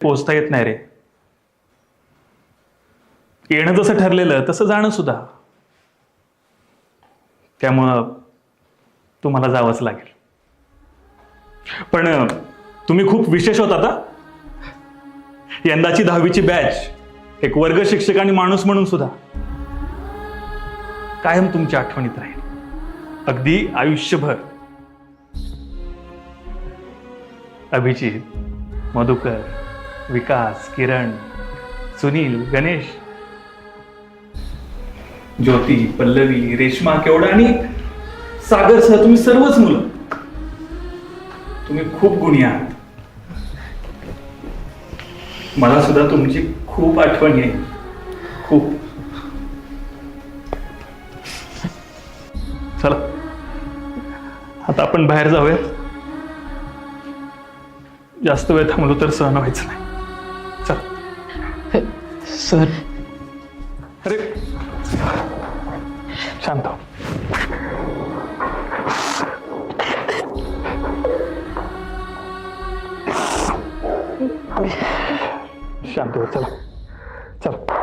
पोचता येत नाही रे. येणं जसं ठरलेलं तसं जाणं सुद्धा. त्यामुळं तुम्हाला जावंच लागेल. पण तुम्ही खूप विशेष होता आता. यंदाची 10वीची बॅच एक वर्ग शिक्षक आणि माणूस म्हणून सुद्धा कायम तुमच्या आठवणीत राहील, अगदी आयुष्यभर. अभिजित, मधुकर, विकास, किरण, सुनील, गणेश, ज्योती, पल्लवी, रेश्मा, केवढा आणि सागरसह तुम्ही सर्वच मुलं, तुम्ही खूप गुणी आहात. मला सुद्धा तुमची खूप आठवण आहे, खूप. चला आता आपण बाहेर जाऊया. जास्त वेळ थांबलो तर सहन व्हायचं नाही. चल. सर. अरे शांत हो. शांत हो. चला चला.